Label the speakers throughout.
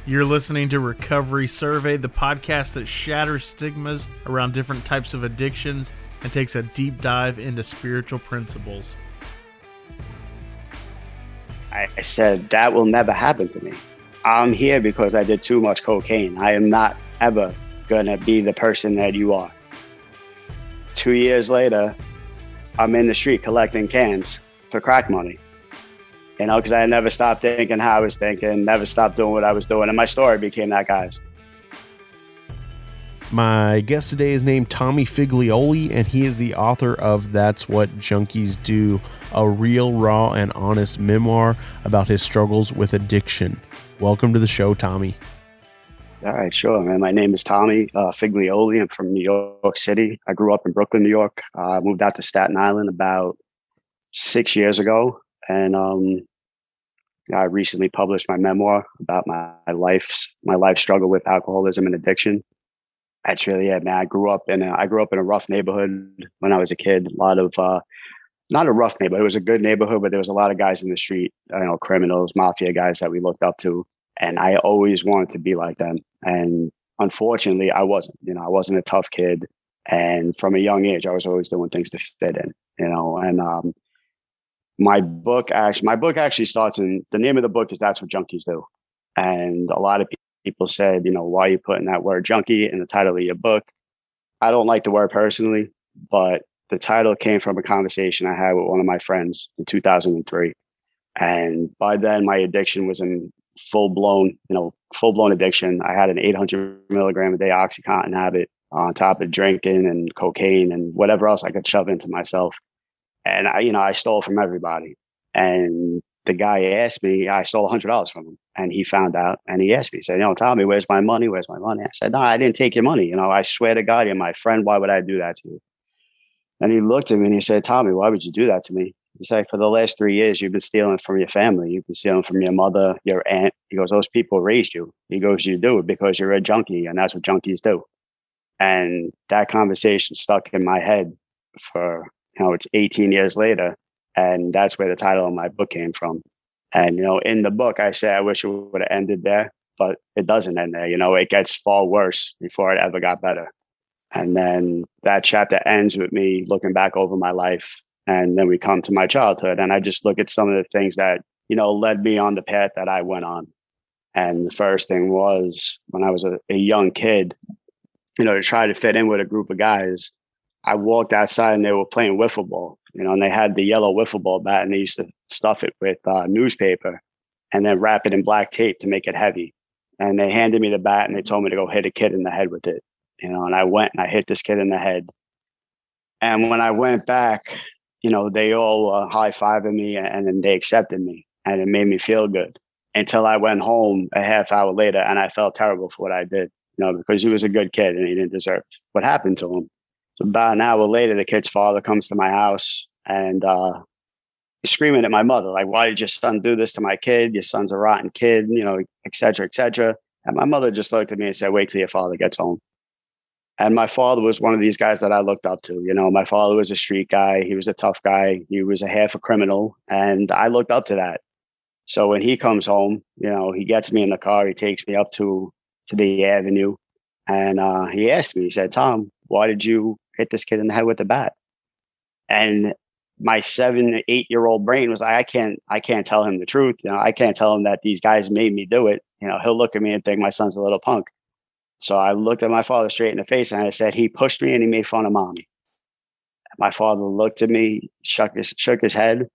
Speaker 1: You're listening to Recovery Survey, the podcast that shatters stigmas around different types of addictions and takes a deep dive into spiritual principles.
Speaker 2: I said, that will never happen to me. I'm here because I did too much cocaine. I am not ever going to be the person that you are. 2 years later, I'm in the street collecting cans for crack money. You know, because I never stopped thinking how I was thinking, never stopped doing what I was doing. And my story became that guy's.
Speaker 3: My guest today is named Tommy Figlioli, and he is the author of That's What Junkies Do, a real, raw, and honest memoir about his struggles with addiction. Welcome to the show, Tommy.
Speaker 2: All right, sure, man. My name is Tommy Figlioli. I'm from New York City. I grew up in Brooklyn, New York. Moved out to Staten Island about 6 years ago. And I recently published my memoir about my life struggle with alcoholism and addiction. That's really it, man. I grew up in a rough neighborhood when I was a kid. A lot of not a rough neighborhood. It was a good neighborhood, but there was a lot of guys in the street, criminals, mafia guys that we looked up to. And I always wanted to be like them. And unfortunately, I wasn't. I wasn't a tough kid. And from a young age, I was always doing things to fit in. And my book actually starts in, the name of the book is That's What Junkies Do. And a lot of people said, why are you putting that word junkie in the title of your book? I don't like the word personally, but the title came from a conversation I had with one of my friends in 2003. And by then my addiction was in full blown addiction. I had an 800 milligram a day Oxycontin habit on top of drinking and cocaine and whatever else I could shove into myself. And I stole from everybody. And the guy asked me, I stole $100 from him. And he found out and he asked me, he said, Tommy, where's my money? Where's my money? I said, no, I didn't take your money. I swear to God, you're my friend. Why would I do that to you? And he looked at me and he said, Tommy, why would you do that to me? He said, for the last 3 years, you've been stealing from your family. You've been stealing from your mother, your aunt. He goes, those people raised you. He goes, you do it because you're a junkie. And that's what junkies do. And that conversation stuck in my head for, it's 18 years later. And that's where the title of my book came from. And, in the book, I say, I wish it would have ended there, but it doesn't end there. It gets far worse before it ever got better. And then that chapter ends with me looking back over my life. And then we come to my childhood. And I just look at some of the things that, led me on the path that I went on. And the first thing was when I was a young kid, to try to fit in with a group of guys. I walked outside and they were playing wiffle ball, and they had the yellow wiffle ball bat and they used to stuff it with newspaper and then wrap it in black tape to make it heavy. And they handed me the bat and they told me to go hit a kid in the head with it, and I went and I hit this kid in the head. And when I went back, they all high-fiving me and then they accepted me and it made me feel good until I went home a half hour later and I felt terrible for what I did, because he was a good kid and he didn't deserve what happened to him. So about an hour later, the kid's father comes to my house and he's screaming at my mother, like, why did your son do this to my kid? Your son's a rotten kid, et cetera, et cetera. And my mother just looked at me and said, wait till your father gets home. And my father was one of these guys that I looked up to. My father was a street guy. He was a tough guy. He was a half a criminal. And I looked up to that. So when he comes home, he gets me in the car. He takes me up to the avenue. And he asked me, he said, Tom, why did you hit this kid in the head with a bat? And my 7, 8-year-old brain was like, I can't tell him the truth. I can't tell him that these guys made me do it. He'll look at me and think my son's a little punk. So I looked at my father straight in the face and I said, he pushed me and he made fun of mommy. My father looked at me, shook his head,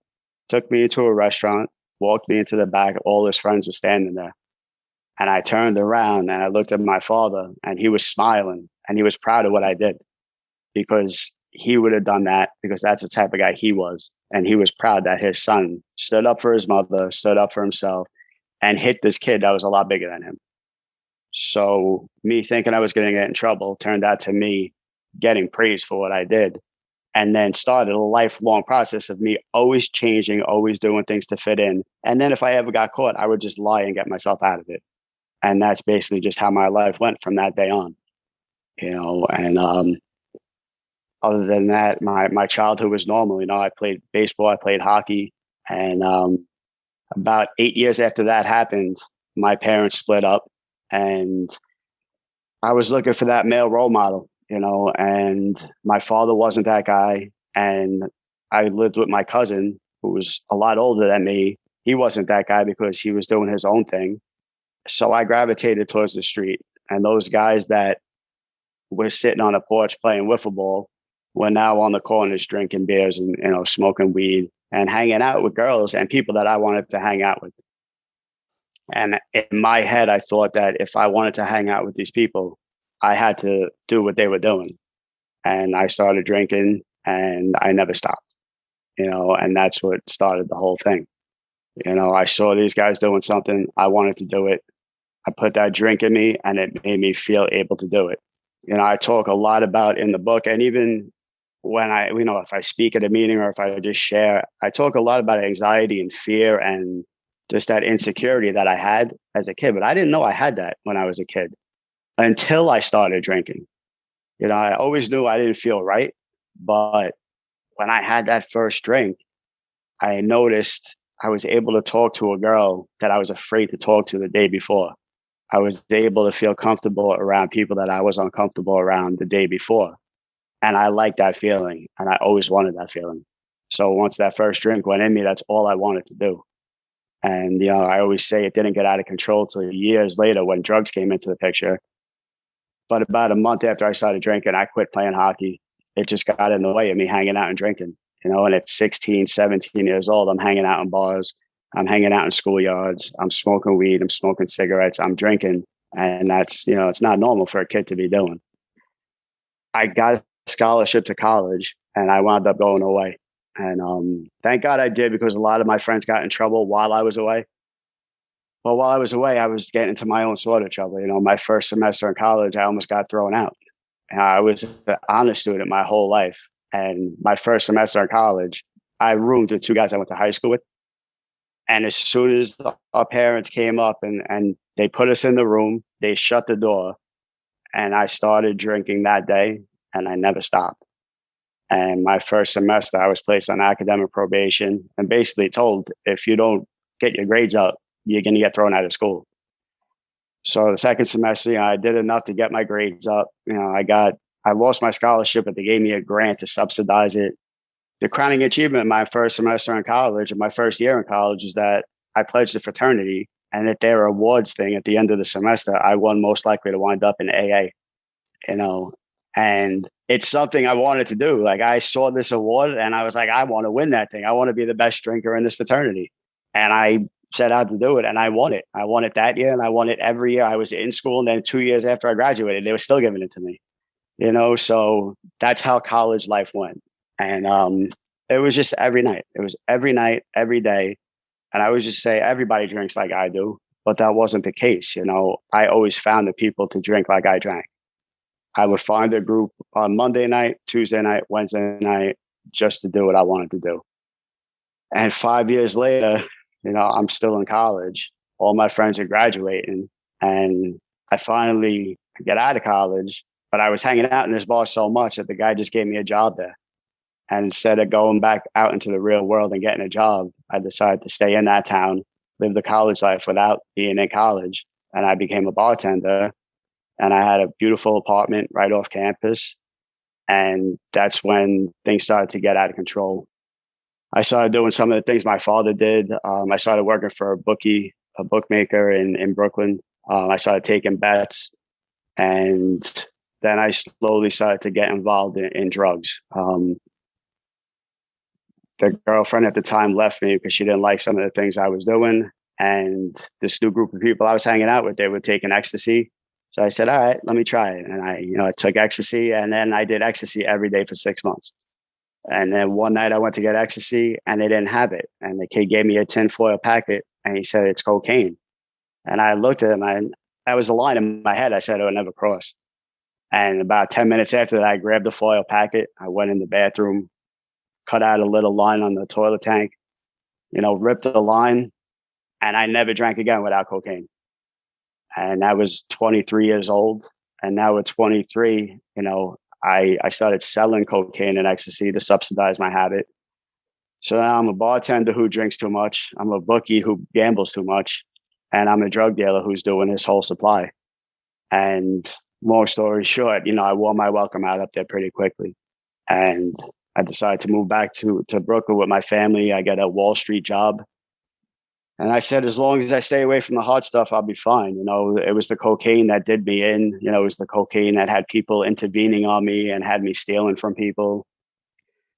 Speaker 2: took me into a restaurant, walked me into the back. All his friends were standing there. And I turned around and I looked at my father and he was smiling and he was proud of what I did because he would have done that because that's the type of guy he was. And he was proud that his son stood up for his mother, stood up for himself and hit this kid that was a lot bigger than him. So me thinking I was going to get in trouble turned out to me getting praised for what I did. And then started a lifelong process of me always changing, always doing things to fit in. And then if I ever got caught, I would just lie and get myself out of it. And that's basically just how my life went from that day on. And other than that, my childhood was normal. I played baseball, I played hockey. And about 8 years after that happened, my parents split up. And I was looking for that male role model, and my father wasn't that guy. And I lived with my cousin, who was a lot older than me. He wasn't that guy because he was doing his own thing. So I gravitated towards the street. And those guys that were sitting on a porch playing wiffle ball were now on the corners drinking beers and, smoking weed and hanging out with girls and people that I wanted to hang out with. And in my head, I thought that if I wanted to hang out with these people, I had to do what they were doing. And I started drinking and I never stopped, and that's what started the whole thing. I saw these guys doing something. I wanted to do it. I put that drink in me and it made me feel able to do it. I talk a lot about in the book, and even when if I speak at a meeting or if I just share, I talk a lot about anxiety and fear and just that insecurity that I had as a kid. But I didn't know I had that when I was a kid until I started drinking. I always knew I didn't feel right. But when I had that first drink, I noticed I was able to talk to a girl that I was afraid to talk to the day before. I was able to feel comfortable around people that I was uncomfortable around the day before. And I liked that feeling. And I always wanted that feeling. So once that first drink went in me, that's all I wanted to do. And, I always say it didn't get out of control till years later when drugs came into the picture. But about a month after I started drinking, I quit playing hockey. It just got in the way of me hanging out and drinking, and at 16, 17 years old, I'm hanging out in bars. I'm hanging out in schoolyards. I'm smoking weed. I'm smoking cigarettes. I'm drinking. And that's, it's not normal for a kid to be doing. I got a scholarship to college and I wound up going away. And thank God I did, because a lot of my friends got in trouble while I was away. But while I was away, I was getting into my own sort of trouble. My first semester in college, I almost got thrown out. And I was an honor student my whole life. And my first semester in college, I roomed with two guys I went to high school with. And as soon as our parents came up and they put us in the room, they shut the door. And I started drinking that day and I never stopped. And my first semester, I was placed on academic probation and basically told, if you don't get your grades up, you're going to get thrown out of school. So the second semester, I did enough to get my grades up. I lost my scholarship, but they gave me a grant to subsidize it. The crowning achievement in my first semester in college and my first year in college is that I pledged a fraternity, and at their awards thing at the end of the semester, I won most likely to wind up in AA, and it's something I wanted to do. Like, I saw this award and I was like, I want to win that thing. I want to be the best drinker in this fraternity. And I set out to do it and I won it. I won it that year and I won it every year I was in school. And then 2 years after I graduated, they were still giving it to me, so that's how college life went. And it was just every night. It was every night, every day. And I always just say, everybody drinks like I do, but that wasn't the case. I always found the people to drink like I drank. I would find a group on Monday night, Tuesday night, Wednesday night, just to do what I wanted to do. And 5 years later, I'm still in college. All my friends are graduating, and I finally get out of college, but I was hanging out in this bar so much that the guy just gave me a job there. And instead of going back out into the real world and getting a job, I decided to stay in that town, live the college life without being in college. And I became a bartender, and I had a beautiful apartment right off campus. And that's when things started to get out of control. I started doing some of the things my father did. I started working for a bookmaker in Brooklyn. I started taking bets, and then I slowly started to get involved in drugs. The girlfriend at the time left me because she didn't like some of the things I was doing. And this new group of people I was hanging out with, they were taking ecstasy. So I said, all right, let me try it. And I took ecstasy, and then I did ecstasy every day for 6 months. And then one night I went to get ecstasy and they didn't have it. And the kid gave me a tinfoil packet and he said, it's cocaine. And I looked at him and that was a line in my head I said it would never cross. And about 10 minutes after that, I grabbed the foil packet. I went in the bathroom, cut out a little line on the toilet tank, ripped the line, and I never drank again without cocaine. And I was 23 years old. And now at 23, I started selling cocaine and ecstasy to subsidize my habit. So now I'm a bartender who drinks too much. I'm a bookie who gambles too much. And I'm a drug dealer who's doing his whole supply. And long story short, I wore my welcome out up there pretty quickly. And I decided to move back to Brooklyn with my family. I got a Wall Street job. And I said, as long as I stay away from the hard stuff, I'll be fine. It was the cocaine that did me in. It was the cocaine that had people intervening on me and had me stealing from people.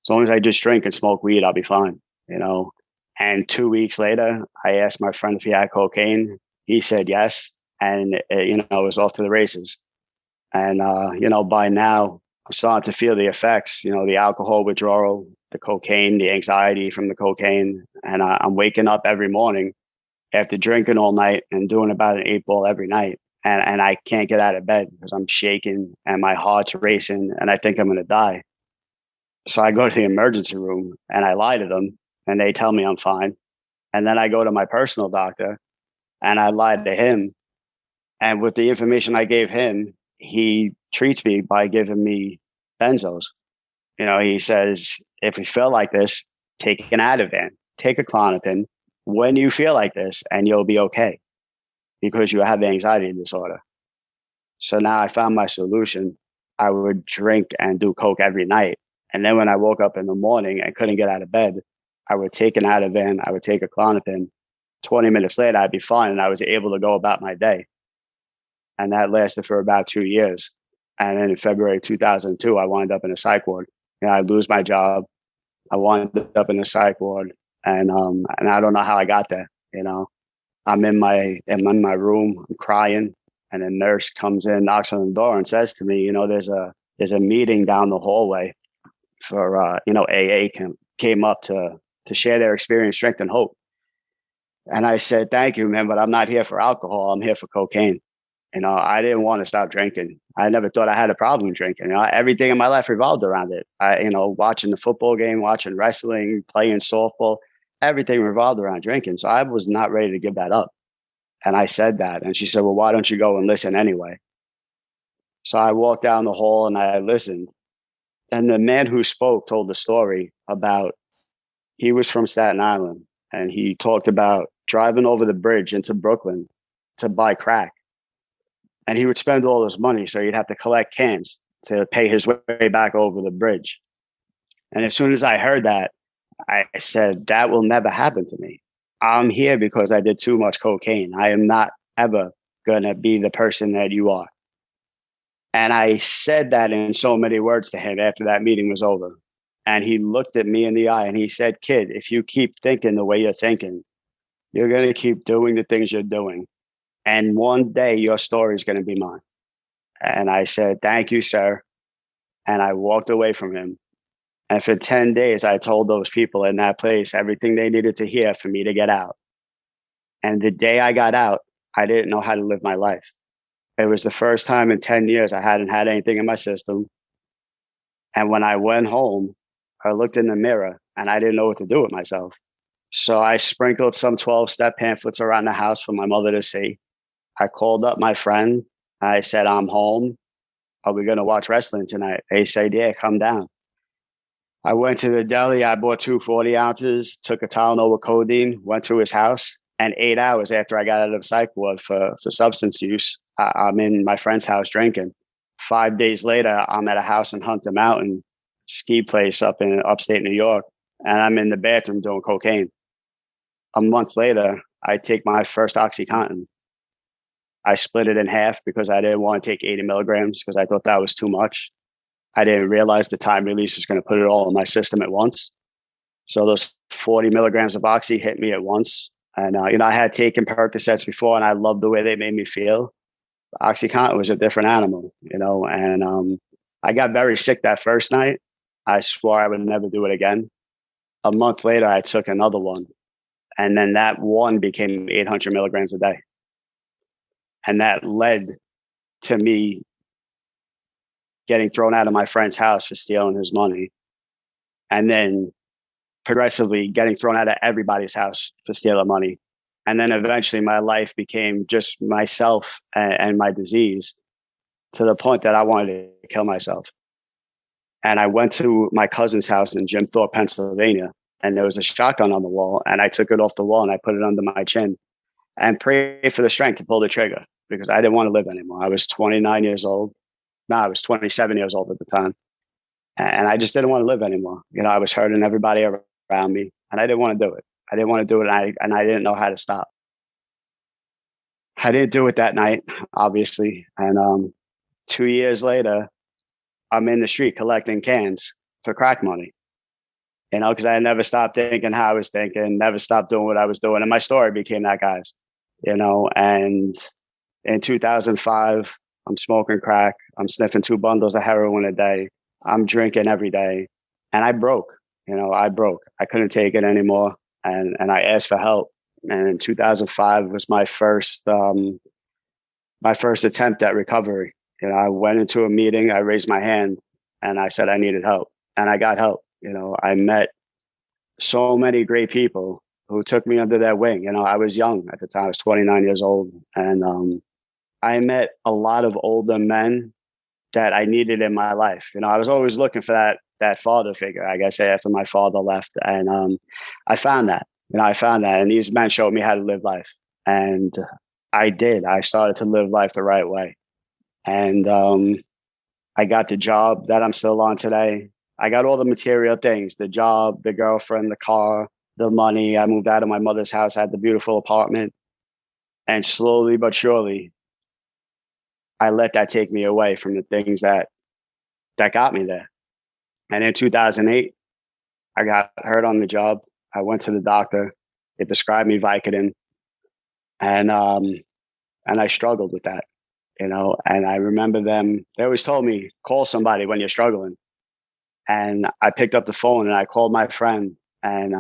Speaker 2: As long as I just drink and smoke weed, I'll be fine, And 2 weeks later, I asked my friend if he had cocaine. He said yes. And, it was off to the races. And, by now, I'm starting to feel the effects, the alcohol withdrawal, the cocaine, the anxiety from the cocaine. And I'm waking up every morning after drinking all night and doing about an 8-ball every night. And I can't get out of bed because I'm shaking and my heart's racing and I think I'm going to die. So I go to the emergency room and I lie to them and they tell me I'm fine. And then I go to my personal doctor and I lied to him. And with the information I gave him, he treats me by giving me benzos. He says, if you feel like this, take an Ativan, take a Klonopin when you feel like this, and you'll be okay because you have anxiety disorder. So now I found my solution. I would drink and do coke every night. And then when I woke up in the morning and couldn't get out of bed, I would take an Ativan, I would take a Klonopin. 20 minutes later, I'd be fine and I was able to go about my day. And that lasted for about 2 years. And then in February 2002, I wound up in a psych ward. I lose my job. I wound up in a psych ward. And I don't know how I got there. I'm in my room, I'm crying. And a nurse comes in, knocks on the door and says to me, there's a meeting down the hallway for, AA came up to share their experience, strength, and hope. And I said, thank you, man, but I'm not here for alcohol. I'm here for cocaine. I didn't want to stop drinking. I never thought I had a problem drinking. Everything in my life revolved around it. Watching the football game, watching wrestling, playing softball, everything revolved around drinking. So I was not ready to give that up. And I said that. And she said, well, why don't you go and listen anyway? So I walked down the hall and I listened. And the man who spoke told the story about, he was from Staten Island. And he talked about driving over the bridge into Brooklyn to buy crack. And he would spend all his money, so he'd have to collect cans to pay his way back over the bridge. And as soon as I heard that, I said, that will never happen to me. I'm here because I did too much cocaine. I am not ever going to be the person that you are. And I said that in so many words to him after that meeting was over. And he looked at me in the eye and he said, kid, if you keep thinking the way you're thinking, you're going to keep doing the things you're doing. And one day your story is going to be mine. And I said, thank you, sir. And I walked away from him. And for 10 days, I told those people in that place everything they needed to hear for me to get out. And the day I got out, I didn't know how to live my life. It was the first time in 10 years I hadn't had anything in my system. And when I went home, I looked in the mirror and I didn't know what to do with myself. So I sprinkled some 12-step pamphlets around the house for my mother to see. I called up my friend. I said, I'm home. Are we going to watch wrestling tonight? They said, yeah, come down. I went to the deli. I bought 2 40 ounces, took a Tylenol with codeine, went to his house. And 8 hours after I got out of the psych ward for substance use, I'm in my friend's house drinking. 5 days later, I'm at a house in Hunter Mountain, ski place up in upstate New York. And I'm in the bathroom doing cocaine. A month later, I take my first OxyContin. I split it in half because I didn't want to take 80 milligrams because I thought that was too much. I didn't realize the time release was going to put it all in my system at once. So those 40 milligrams of Oxy hit me at once. And, I had taken Percocets before and I loved the way they made me feel. OxyContin was a different animal, and I got very sick that first night. I swore I would never do it again. A month later, I took another one. And then that one became 800 milligrams a day. And that led to me getting thrown out of my friend's house for stealing his money. And then progressively getting thrown out of everybody's house for stealing money. And then eventually my life became just myself and my disease to the point that I wanted to kill myself. And I went to my cousin's house in Jim Thorpe, Pennsylvania, and there was a shotgun on the wall. And I took it off the wall and I put it under my chin and prayed for the strength to pull the trigger. because I didn't want to live anymore. I was 29 years old. No, I was 27 years old at the time. And I just didn't want to live anymore. I was hurting everybody around me, and I didn't want to do it. I didn't want to do it, and I didn't know how to stop. I didn't do it that night, obviously. And 2 years later, I'm in the street collecting cans for crack money, because I had never stopped thinking how I was thinking, never stopped doing what I was doing. And my story became that guy's, and in 2005, I'm smoking crack. I'm sniffing 2 bundles of heroin a day. I'm drinking every day. And I broke, I broke. I couldn't take it anymore. And I asked for help. And in 2005 was my first attempt at recovery. I went into a meeting, I raised my hand, and I said I needed help. And I got help. I met so many great people who took me under their wing. I was young at the time. I was 29 years old. And I met a lot of older men that I needed in my life. I was always looking for that father figure, I guess, after my father left. And I found that. I found that. And these men showed me how to live life. And I did. I started to live life the right way. And I got the job that I'm still on today. I got all the material things, the job, the girlfriend, the car, the money. I moved out of my mother's house, had the beautiful apartment. And slowly but surely, I let that take me away from the things that got me there. And in 2008, I got hurt on the job. I went to the doctor. They prescribed me Vicodin. And I struggled with that, and I remember they always told me, call somebody when you're struggling. And I picked up the phone and I called my friend, and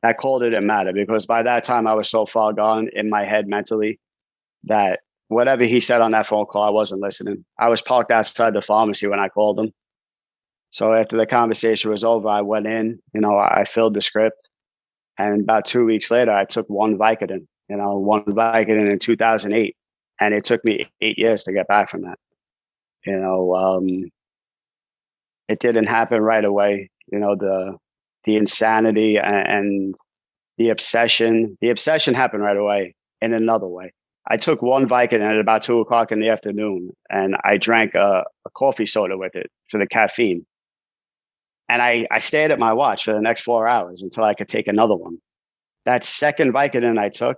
Speaker 2: that call didn't matter, because by that time I was so far gone in my head mentally that whatever he said on that phone call, I wasn't listening. I was parked outside the pharmacy when I called him. So after the conversation was over, I went in, I filled the script. And about 2 weeks later, I took one Vicodin in 2008. And it took me 8 years to get back from that. It didn't happen right away. The insanity and the obsession happened right away in another way. I took one Vicodin at about 2:00 in the afternoon, and I drank a coffee soda with it for the caffeine. And I stared at my watch for the next 4 hours until I could take another one. That second Vicodin I took,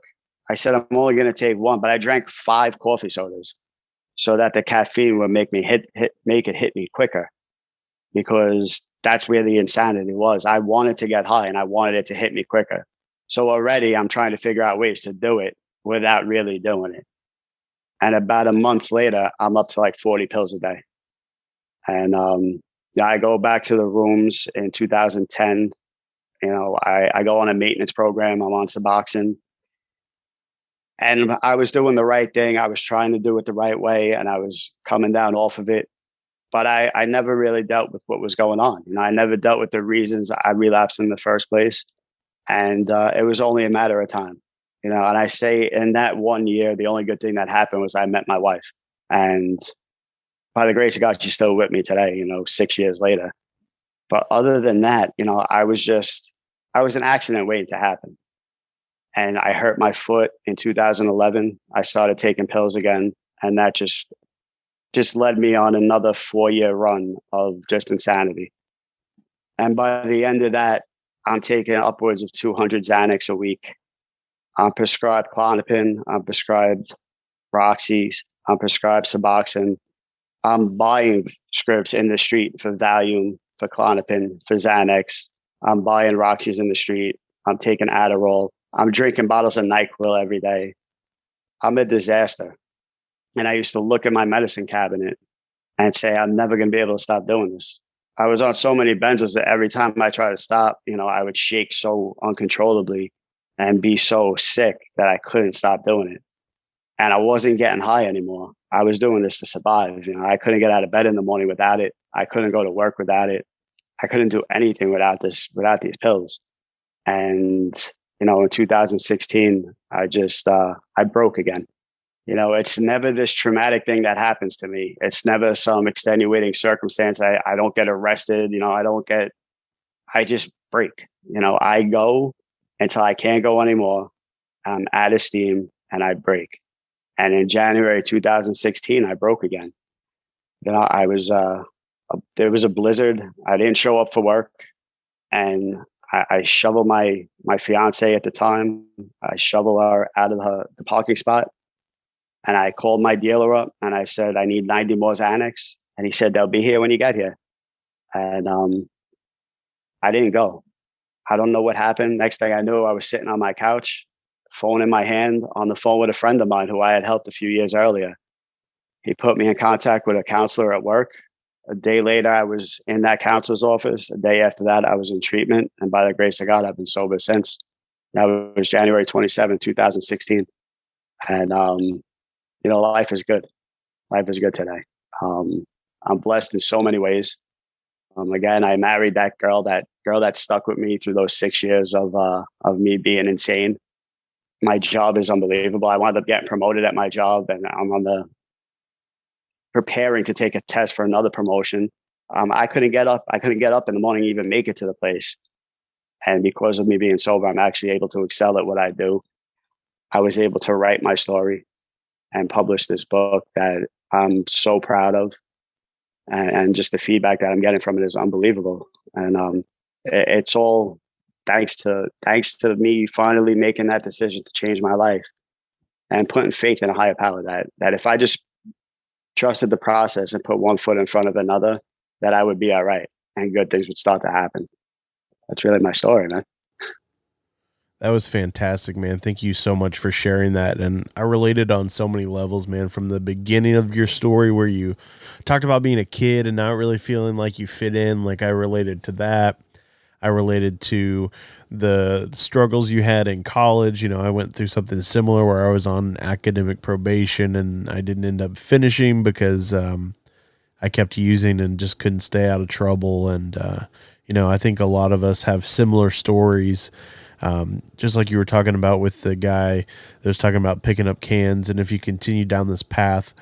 Speaker 2: I said, I'm only going to take one, but I drank 5 coffee sodas so that the caffeine would make it hit me quicker, because that's where the insanity was. I wanted to get high and I wanted it to hit me quicker. So already I'm trying to figure out ways to do it without really doing it. And about a month later, I'm up to like 40 pills a day. And I go back to the rooms in 2010. I go on a maintenance program. I'm on Suboxone. And I was doing the right thing. I was trying to do it the right way, and I was coming down off of it. But I never really dealt with what was going on. I never dealt with the reasons I relapsed in the first place. And it was only a matter of time. And I say in that 1 year, the only good thing that happened was I met my wife. And by the grace of God, she's still with me today, 6 years later. But other than that, I was an accident waiting to happen. And I hurt my foot in 2011. I started taking pills again. And that just led me on another 4-year run of just insanity. And by the end of that, I'm taking upwards of 200 Xanax a week. I'm prescribed Klonopin. I'm prescribed Roxy. I'm prescribed Suboxone. I'm buying scripts in the street for Valium, for Klonopin, for Xanax. I'm buying Roxys in the street. I'm taking Adderall. I'm drinking bottles of NyQuil every day. I'm a disaster. And I used to look at my medicine cabinet and say, I'm never going to be able to stop doing this. I was on so many benzos that every time I tried to stop, I would shake so uncontrollably and be so sick that I couldn't stop doing it. And I wasn't getting high anymore. I was doing this to survive. I couldn't get out of bed in the morning without it. I couldn't go to work without it. I couldn't do anything without these pills. And, in 2016, I broke again. It's never this traumatic thing that happens to me. It's never some extenuating circumstance. I don't get arrested. I just break. I go until I can't go anymore. I'm out of steam and I break. And in January 2016, I broke again. I was, there was a blizzard. I didn't show up for work. And I shoveled my fiance at the time. I shoveled her out of the parking spot. And I called my dealer up and I said, I need 90 more Xanax. And he said, they'll be here when you get here. And I didn't go. I don't know what happened. Next thing I knew, I was sitting on my couch, phone in my hand, on the phone with a friend of mine who I had helped a few years earlier. He put me in contact with a counselor at work. A day later, I was in that counselor's office. A day after that, I was in treatment. And by the grace of God, I've been sober since. That was January 27, 2016. And, life is good. Life is good today. I'm blessed in so many ways. Again, I married that girl that stuck with me through those 6 years of me being insane. My job is unbelievable. I wound up getting promoted at my job, and I'm preparing to take a test for another promotion. I couldn't get up. I couldn't get up in the morning, even make it to the place. And because of me being sober, I'm actually able to excel at what I do. I was able to write my story and publish this book that I'm so proud of. And just the feedback that I'm getting from it is unbelievable. And it's all thanks to me finally making that decision to change my life and putting faith in a higher power that if I just trusted the process and put one foot in front of another, that I would be all right and good things would start to happen. That's really my story, man.
Speaker 3: That was fantastic, man. Thank you so much for sharing that. And I related on so many levels, man, from the beginning of your story where you talked about being a kid and not really feeling like you fit in. Like, I related to that. I related to the struggles you had in college. I went through something similar where I was on academic probation and I didn't end up finishing because I kept using and just couldn't stay out of trouble. And, I think a lot of us have similar stories. Just like you were talking about with the guy that was talking about picking up cans. And if you continue down this path,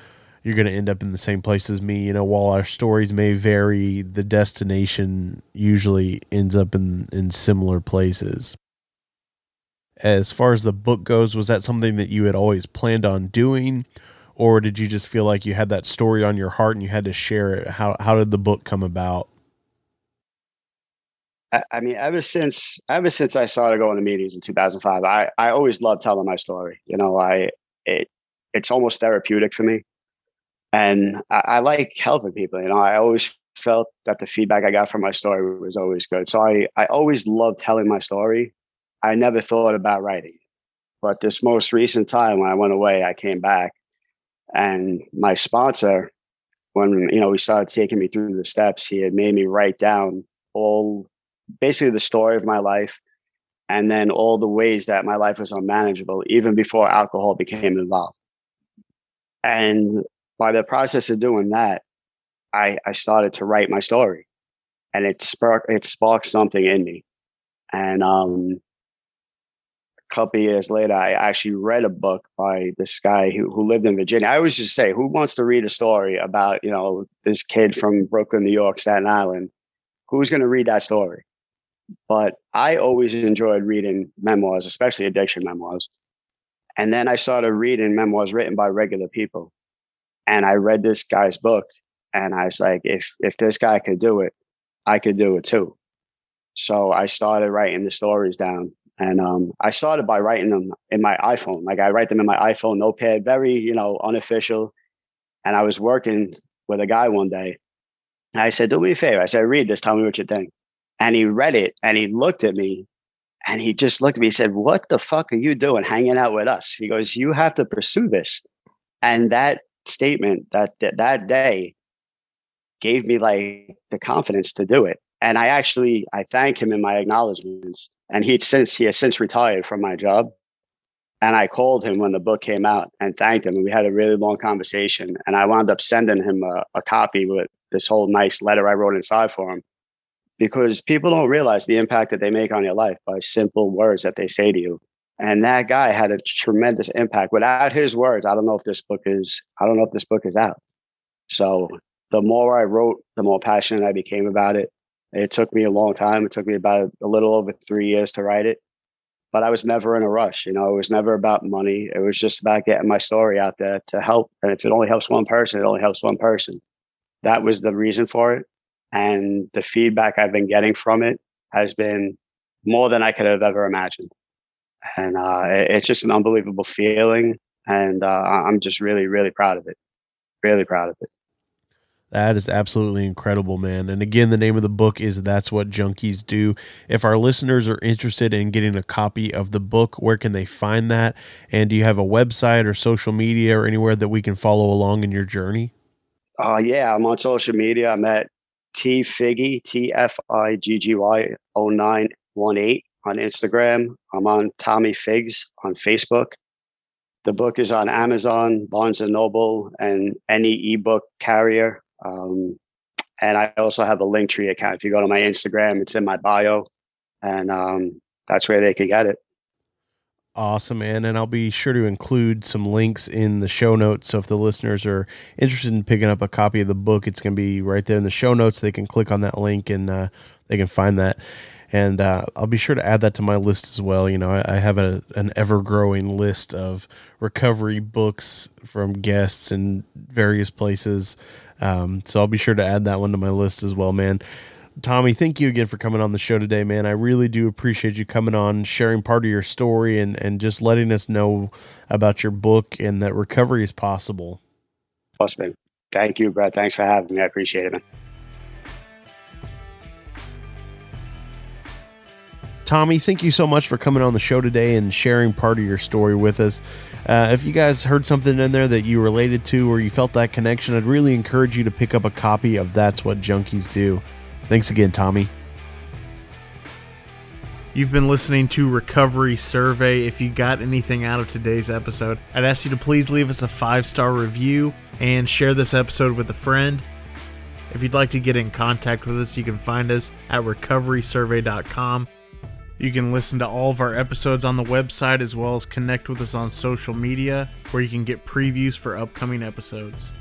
Speaker 3: you're going to end up in the same place as me. While our stories may vary, the destination usually ends up in similar places. As far as the book goes, was that something that you had always planned on doing? Or did you just feel like you had that story on your heart and you had to share it? How did the book come about?
Speaker 2: I mean, ever since I started going to meetings in 2005, I always loved telling my story. It's almost therapeutic for me, and I like helping people. I always felt that the feedback I got from my story was always good. So I always loved telling my story. I never thought about writing, but this most recent time when I went away, I came back, and my sponsor, when we started taking me through the steps, he had made me write down basically the story of my life, and then all the ways that my life was unmanageable, even before alcohol became involved. And by the process of doing that, I started to write my story, and it sparked something in me. And a couple of years later, I actually read a book by this guy who lived in Virginia. I always just say, who wants to read a story about, this kid from Brooklyn, New York, Staten Island? Who's going to read that story? But I always enjoyed reading memoirs, especially addiction memoirs. And then I started reading memoirs written by regular people. And I read this guy's book, and I was like, if this guy could do it, I could do it too. So I started writing the stories down. And I started by writing them in my iPhone. Like, I write them in my iPhone notepad, very, unofficial. And I was working with a guy one day. And I said, do me a favor. I said, read this. Tell me what you think. And he read it, and he looked at me, and he just looked at me. He said, what the fuck are you doing hanging out with us? He goes, you have to pursue this. And that statement that day gave me like the confidence to do it. And I thank him in my acknowledgments. And he has since retired from my job. And I called him when the book came out and thanked him. And we had a really long conversation. And I wound up sending him a copy with this whole nice letter I wrote inside for him. Because people don't realize the impact that they make on your life by simple words that they say to you. And that guy had a tremendous impact. Without his words, I don't know if this book is out. So the more I wrote, the more passionate I became about it. It took me a long time. It took me about a little over 3 years to write it. but I was never in a rush. It was never about money. It was just about getting my story out there to help. And if it only helps one person, it only helps one person. That was the reason for it. And the feedback I've been getting from it has been more than I could have ever imagined. And it's just an unbelievable feeling. And I'm just really, really proud of it. Really proud of it.
Speaker 3: That is absolutely incredible, man. And again, the name of the book is That's What Junkies Do. If our listeners are interested in getting a copy of the book, where can they find that? And do you have a website or social media or anywhere that we can follow along in your journey?
Speaker 2: Yeah, I'm on social media. I'm at tfiggy, TFIGGY 0918 on Instagram. I'm on Tommy Figs on Facebook. The book is on Amazon, Barnes & Noble, and any ebook carrier. And I also have a Linktree account. If you go to my Instagram, it's in my bio, and that's where they can get it.
Speaker 3: Awesome, man. And I'll be sure to include some links in the show notes. So if the listeners are interested in picking up a copy of the book, it's going to be right there in the show notes. They can click on that link and they can find that. And I'll be sure to add that to my list as well. I have an ever-growing list of recovery books from guests in various places. So I'll be sure to add that one to my list as well, man. Tommy, thank you again for coming on the show today, man. I really do appreciate you coming on, sharing part of your story, and just letting us know about your book and that recovery is possible.
Speaker 2: Awesome. Thank you, Brett. Thanks for having me. I appreciate it, man.
Speaker 3: Tommy, thank you so much for coming on the show today and sharing part of your story with us. If you guys heard something in there that you related to or you felt that connection, I'd really encourage you to pick up a copy of That's What Junkies Do. Thanks again, Tommy.
Speaker 1: You've been listening to Recovery Survey. If you got anything out of today's episode, I'd ask you to please leave us a 5-star review and share this episode with a friend. If you'd like to get in contact with us, you can find us at recoverysurvey.com. You can listen to all of our episodes on the website as well as connect with us on social media, where you can get previews for upcoming episodes.